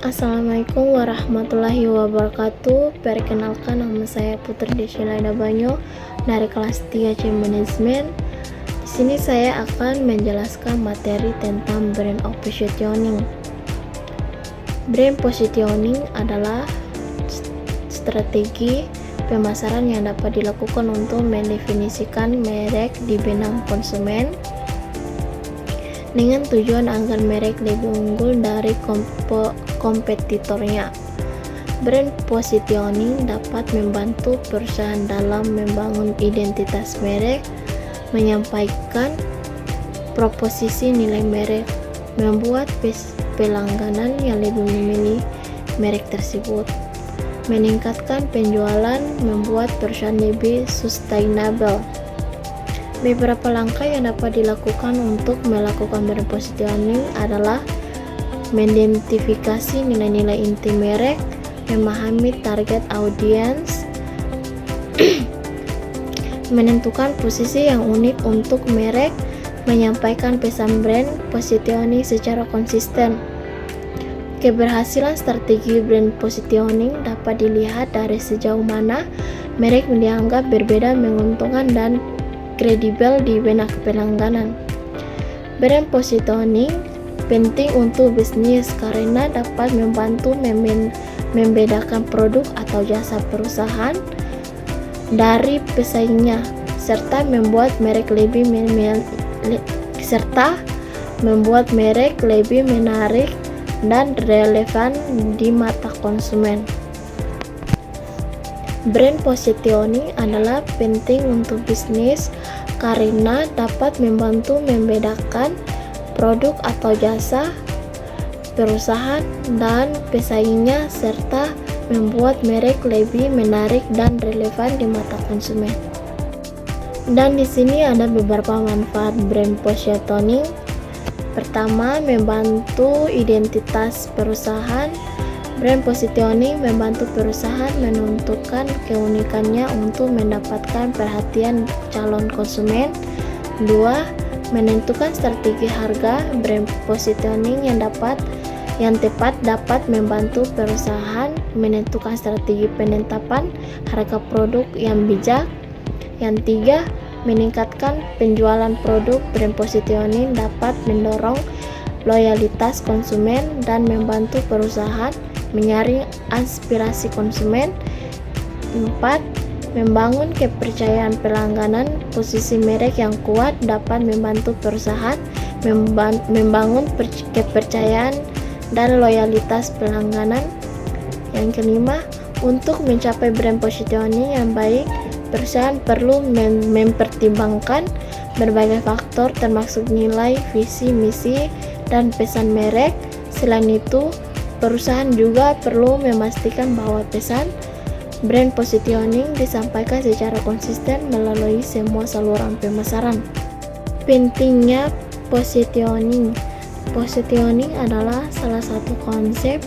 Assalamualaikum warahmatullahi wabarakatuh. Perkenalkan, nama saya Putri Desilaida Banyo dari kelas 3 C Management. Di sini saya akan menjelaskan materi tentang brand positioning. Brand positioning adalah strategi pemasaran yang dapat dilakukan untuk mendefinisikan merek di benang konsumen dengan tujuan agar merek lebih unggul dari kompetitornya. Brand positioning dapat membantu perusahaan dalam membangun identitas merek, menyampaikan proposisi nilai merek, membuat pelanggan yang lebih memilih merek tersebut, meningkatkan penjualan, membuat perusahaan lebih sustainable. Beberapa langkah yang dapat dilakukan untuk melakukan brand positioning adalah mengidentifikasi nilai-nilai inti merek, memahami target audience, menentukan posisi yang unik untuk merek, menyampaikan pesan brand positioning secara konsisten. Keberhasilan strategi brand positioning dapat dilihat dari sejauh mana merek dianggap berbeda, menguntungkan, dan kredibel di benak pelanggan. Brand positioning penting untuk bisnis karena dapat membantu membedakan produk atau jasa perusahaan dari pesaingnya, serta membuat merek lebih menarik dan relevan di mata konsumen. Brand positioning adalah penting untuk bisnis karena dapat membantu membedakan produk atau jasa perusahaan dan pesaingnya, serta membuat merek lebih menarik dan relevan di mata konsumen. Dan di sini ada beberapa manfaat brand positioning. Pertama, membantu identitas perusahaan. Brand positioning membantu perusahaan menentukan keunikannya untuk mendapatkan perhatian calon konsumen. 2. Menentukan strategi harga. Brand positioning yang tepat dapat membantu perusahaan menentukan strategi penetapan harga produk yang bijak. Yang 3. Meningkatkan penjualan produk. Brand positioning dapat mendorong loyalitas konsumen dan membantu perusahaan menyaring aspirasi konsumen. 4. Membangun kepercayaan pelanggan. Posisi merek yang kuat dapat membantu perusahaan membangun kepercayaan dan loyalitas pelanggan. Yang kelima, untuk mencapai brand positioning yang baik, perusahaan perlu mempertimbangkan berbagai faktor termasuk nilai, visi, misi, dan pesan merek. Selain itu, perusahaan juga perlu memastikan bahwa pesan brand positioning disampaikan secara konsisten melalui semua saluran pemasaran. Pentingnya positioning. Positioning adalah salah satu konsep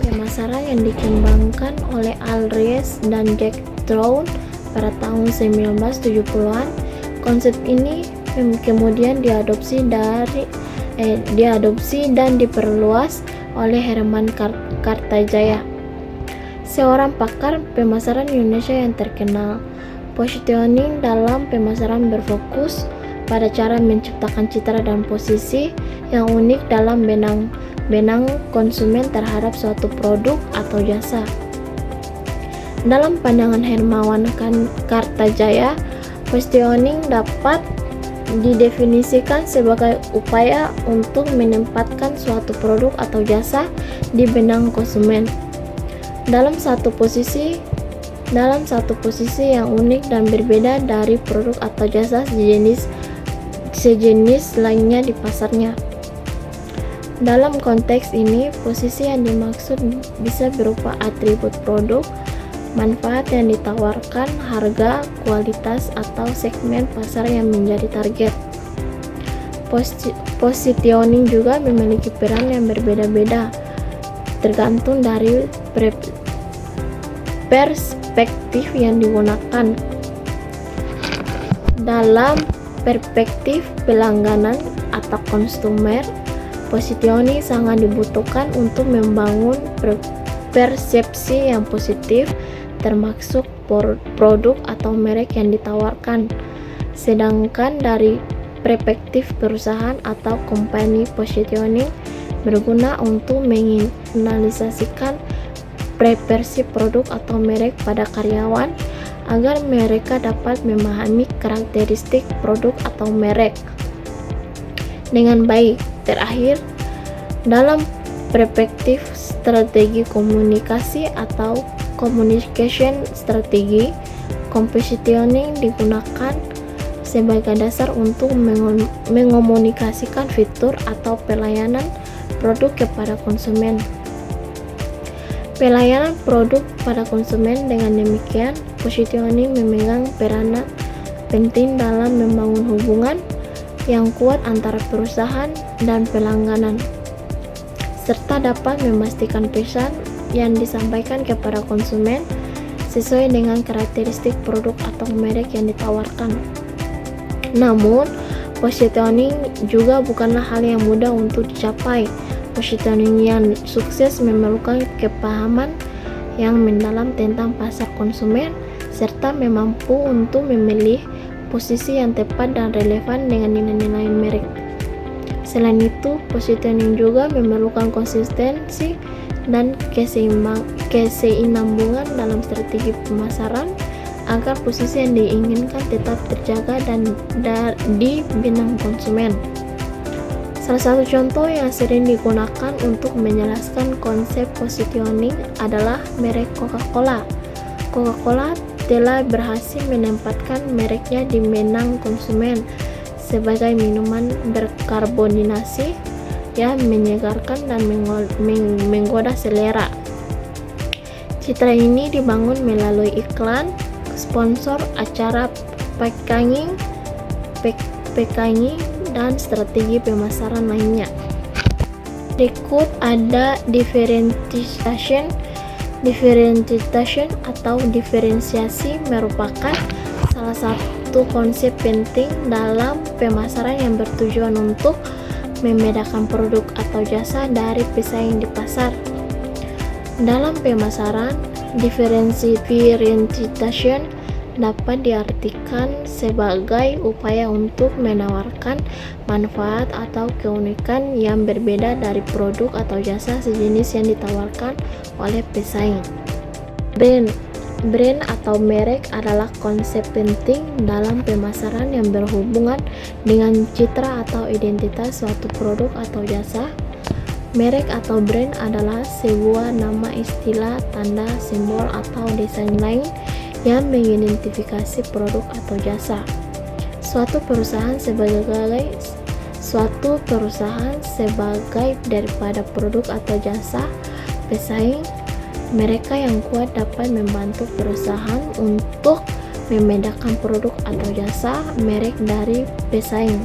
pemasaran yang dikembangkan oleh Al Ries dan Jack Trout pada tahun 1970-an. Konsep ini kemudian diadopsi dan diperluas oleh Herman Kartajaya, seorang pakar pemasaran Indonesia yang terkenal. Positioning dalam pemasaran berfokus pada cara menciptakan citra dan posisi yang unik dalam benang konsumen terhadap suatu produk atau jasa. Dalam pandangan Hermawan Kartajaya, positioning dapat didefinisikan sebagai upaya untuk menempatkan suatu produk atau jasa di benang konsumen dalam satu posisi yang unik dan berbeda dari produk atau jasa sejenis lainnya di pasarnya. Dalam konteks ini, posisi yang dimaksud bisa berupa atribut produk, manfaat yang ditawarkan, harga, kualitas, atau segmen pasar yang menjadi target. Positioning juga memiliki peran yang berbeda-beda, tergantung dari perspektif yang digunakan. Dalam perspektif pelanggan atau konsumer, Positioning sangat dibutuhkan untuk membangun persepsi yang positif termasuk produk atau merek yang ditawarkan. Sedangkan dari perspektif perusahaan atau company, positioning berguna untuk menganalisasikan preferensi produk atau merek pada karyawan agar mereka dapat memahami karakteristik produk atau merek dengan baik. Terakhir, dalam perspektif strategi komunikasi atau communication strategi, positioning digunakan sebagai dasar untuk mengomunikasikan fitur atau pelayanan produk kepada konsumen. Pelayanan produk pada konsumen. Dengan demikian, positioning memegang peranan penting dalam membangun hubungan yang kuat antara perusahaan dan pelanggan, serta dapat memastikan pesan yang disampaikan kepada konsumen sesuai dengan karakteristik produk atau merek yang ditawarkan. Namun, positioning juga bukanlah hal yang mudah untuk dicapai. Positioning yang sukses memerlukan kepahaman yang mendalam tentang pasar konsumen, serta mampu untuk memilih posisi yang tepat dan relevan dengan nilai-nilai merek. Selain itu, positioning juga memerlukan konsistensi dan keseimbangan dalam strategi pemasaran agar posisi yang diinginkan tetap terjaga dan di benang konsumen. Salah satu contoh yang sering digunakan untuk menjelaskan konsep positioning adalah merek Coca-Cola. Coca-Cola telah berhasil menempatkan mereknya di benang konsumen sebagai minuman berkarbonasi yang menyegarkan dan menggoda selera. Citra ini dibangun melalui iklan, sponsor acara, packaging, dan strategi pemasaran lainnya. Berikut ada differentiation atau diferensiasi merupakan salah satu konsep penting dalam pemasaran yang bertujuan untuk membedakan produk atau jasa dari pesaing di pasar. Dalam pemasaran, differentiation dapat diartikan sebagai upaya untuk menawarkan manfaat atau keunikan yang berbeda dari produk atau jasa sejenis yang ditawarkan oleh pesaing. Brand atau merek adalah konsep penting dalam pemasaran yang berhubungan dengan citra atau identitas suatu produk atau jasa. Merek atau brand adalah sebuah nama, istilah, tanda, simbol, atau desain lain yang mengidentifikasi produk atau jasa suatu perusahaan sebagai daripada produk atau jasa pesaing. Mereka yang kuat dapat membantu perusahaan untuk membedakan produk atau jasa merek dari pesaing,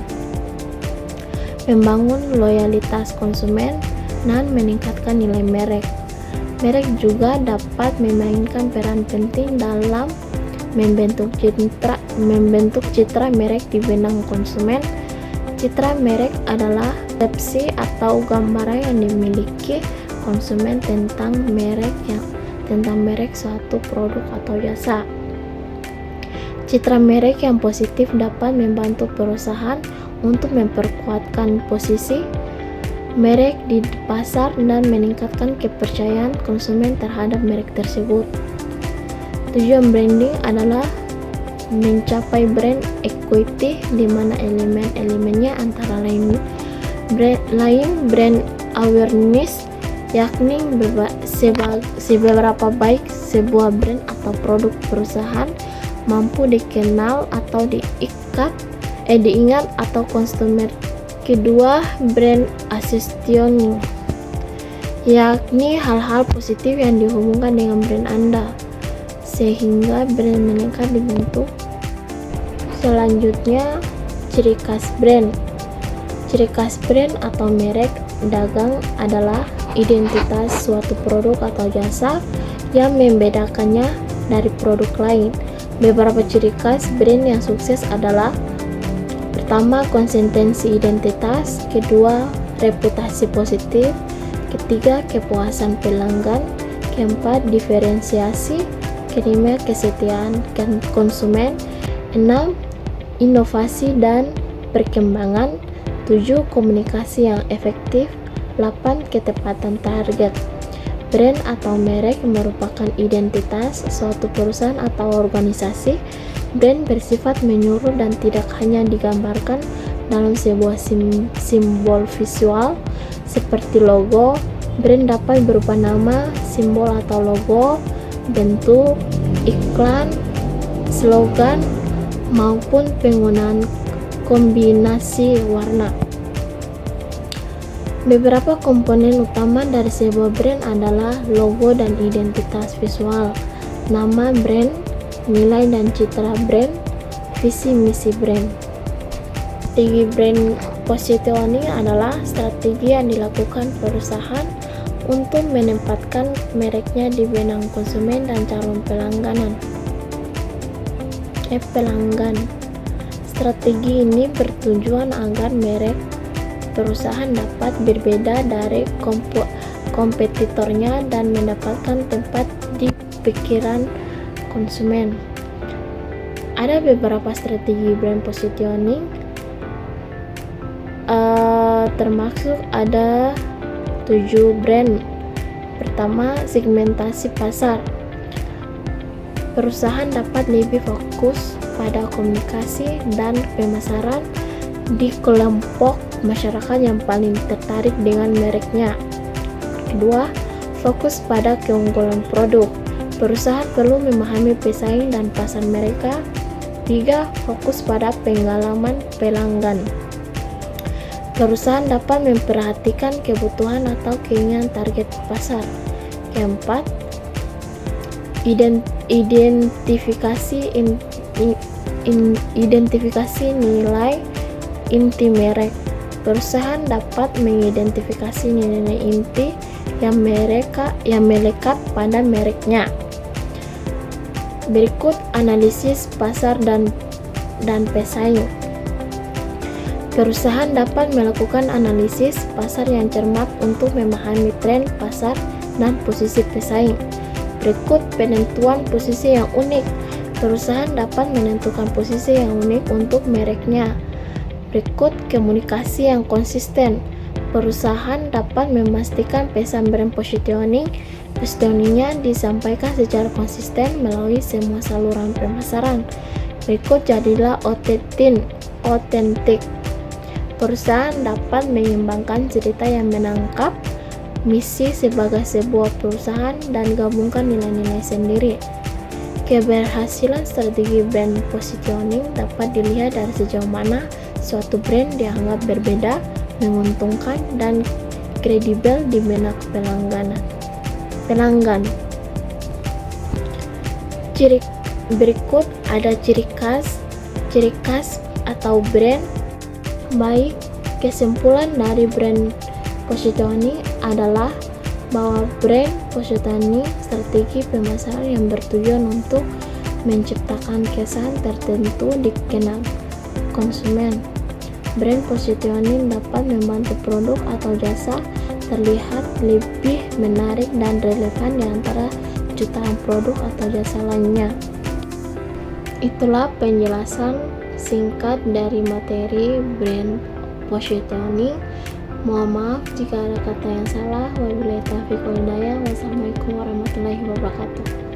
membangun loyalitas konsumen, dan meningkatkan nilai merek. Merek juga dapat memainkan peran penting dalam membentuk citra merek di benang konsumen. Citra merek adalah persepsi atau gambaran yang dimiliki konsumen tentang merek suatu produk atau jasa. Citra merek yang positif dapat membantu perusahaan untuk memperkuatkan posisi merek di pasar dan meningkatkan kepercayaan konsumen terhadap merek tersebut. Tujuan branding adalah mencapai brand equity, di mana elemen-elemennya antara lain brand awareness, yakni seberapa baik sebuah brand atau produk perusahaan mampu dikenal atau diingat atau konsumen. Kedua, brand association, yakni hal-hal positif yang dihubungkan dengan brand Anda sehingga brand meningkat dibentuk. Selanjutnya, ciri khas brand. Ciri khas brand atau merek dagang adalah identitas suatu produk atau jasa yang membedakannya dari produk lain. Beberapa ciri khas brand yang sukses adalah: pertama, konsistensi identitas; kedua, reputasi positif. Ketiga, kepuasan pelanggan. Keempat, diferensiasi. Kelima, kesetiaan konsumen. 6, inovasi dan perkembangan. 7, komunikasi yang efektif. 8, ketepatan target. Brand atau merek merupakan identitas suatu perusahaan atau organisasi. Brand bersifat menyeluruh dan tidak hanya digambarkan dalam sebuah simbol visual seperti logo. Brand dapat berupa nama, simbol atau logo, bentuk, iklan, slogan, maupun penggunaan kombinasi warna. Beberapa komponen utama dari sebuah brand adalah logo dan identitas visual, nama brand, nilai dan citra brand, visi misi brand. Strategi brand positioning adalah strategi yang dilakukan perusahaan untuk menempatkan mereknya di benak konsumen dan calon pelanggan. Strategi ini bertujuan agar merek perusahaan dapat berbeda dari kompetitornya dan mendapatkan tempat di pikiran konsumen. Ada beberapa strategi brand positioning, termasuk ada 7 brand. Pertama, segmentasi pasar. Perusahaan dapat lebih fokus pada komunikasi dan pemasaran di kelompok masyarakat yang paling tertarik dengan mereknya. Kedua, fokus pada keunggulan produk. Perusahaan perlu memahami pesaing dan pasar mereka. 3, fokus pada pengalaman pelanggan. Perusahaan dapat memperhatikan kebutuhan atau keinginan target pasar. Keempat, identifikasi nilai inti merek. Perusahaan dapat mengidentifikasi nilai inti yang melekat pada mereknya. Berikut analisis pasar dan pesaing. Perusahaan dapat melakukan analisis pasar yang cermat untuk memahami tren pasar dan posisi pesaing. Berikut penentuan posisi yang unik. Perusahaan dapat menentukan posisi yang unik untuk mereknya. Berikut komunikasi yang konsisten. Perusahaan dapat memastikan pesan brand positioningnya disampaikan secara konsisten melalui semua saluran pemasaran. Berikut jadilah otentik. Perusahaan dapat mengembangkan cerita yang menangkap misi sebagai sebuah perusahaan dan gabungkan nilai-nilai sendiri. Keberhasilan strategi brand positioning dapat dilihat dari sejauh mana suatu brand dianggap berbeda, menguntungkan, dan kredibel di benak pelanggan. Berikut ada ciri khas atau brand baik. Kesimpulan dari brand positioning adalah bahwa brand positioning strategi pemasaran yang bertujuan untuk menciptakan kesan tertentu dikenal konsumen. Brand positioning dapat membantu produk atau jasa terlihat lebih menarik dan relevan di antara jutaan produk atau jasa lainnya. Itulah penjelasan singkat dari materi brand positioning. Mohon maaf jika ada kata yang salah. Wabillahi taufiq wal hidayah. Wassalamualaikum warahmatullahi wabarakatuh.